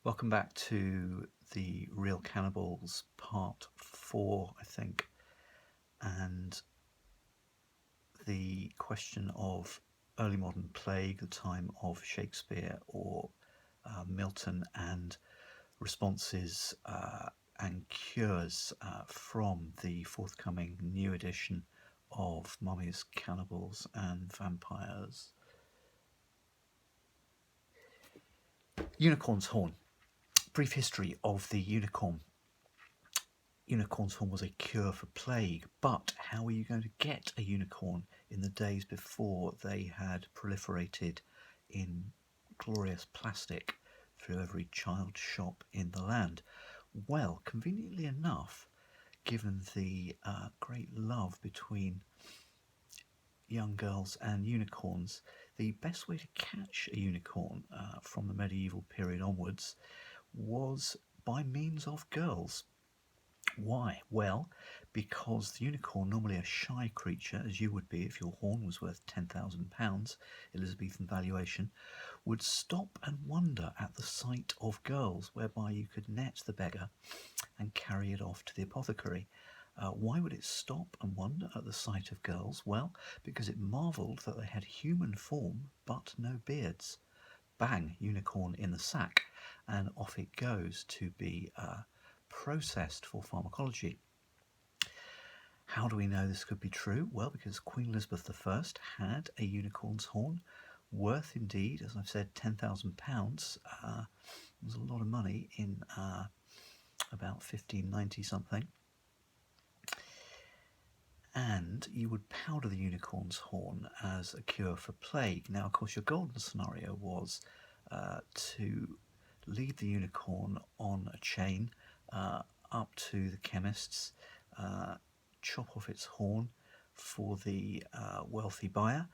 Welcome back to the Real Cannibals part 4, I think, and the question of early modern plague, the time of Shakespeare or Milton, and responses and cures from the forthcoming new edition of Mummies, Cannibals and Vampires. Unicorn's Horn. Brief history of the unicorn. Unicorn's horn was a cure for plague, but how were you going to get a unicorn in the days before they had proliferated in glorious plastic through every child shop in the land? Well, conveniently enough, given the great love between young girls and unicorns, the best way to catch a unicorn from the medieval period onwards was by means of girls. Why? Well, because the unicorn, normally a shy creature, as you would be if your horn was worth £10,000, Elizabethan valuation, would stop and wonder at the sight of girls, whereby you could net the beggar and carry it off to the apothecary. Why would it stop and wonder at the sight of girls? Well, because it marvelled that they had human form but no beards. Bang, unicorn in the sack, and off it goes to be processed for pharmacology. How do we know this could be true? Well, because Queen Elizabeth I had a unicorn's horn, worth indeed, as I've said, £10,000. It was a lot of money in about 1590 something. And you would powder the unicorn's horn as a cure for plague. Now, of course, your golden scenario was to lead the unicorn on a chain up to the chemist's, chop off its horn for the wealthy buyer,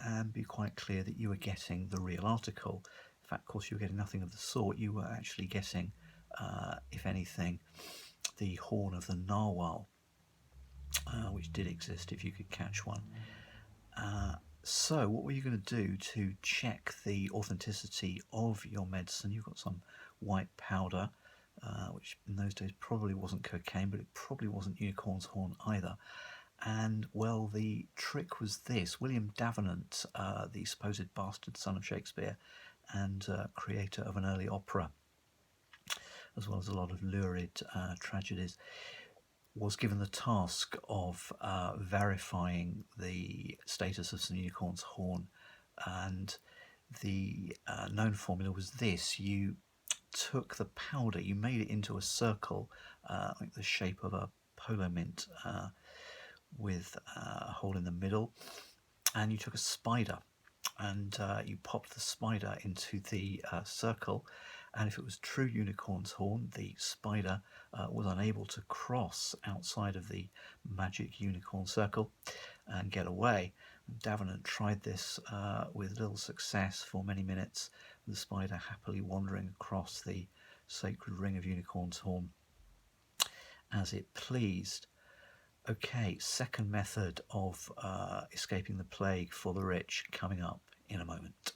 and be quite clear that you were getting the real article. In fact, of course, you were getting nothing of the sort. You were actually getting, if anything, the horn of the narwhal, which did exist if you could catch one. So what were you going to do to check the authenticity of your medicine? You've got some white powder, which in those days probably wasn't cocaine, but it probably wasn't unicorn's horn either. And, well, the trick was this. William Davenant, the supposed bastard son of Shakespeare and creator of an early opera, as well as a lot of lurid tragedies, was given the task of verifying the status of St. Unicorn's horn. And the known formula was this. You took the powder, you made it into a circle, like the shape of a polo mint, with a hole in the middle, and you took a spider and you popped the spider into the circle, and if it was true unicorn's horn, the spider was unable to cross outside of the magic unicorn circle and get away. Davenant tried this with little success for many minutes, the spider happily wandering across the sacred ring of unicorn's horn as it pleased. Okay, second method of escaping the plague for the rich coming up in a moment.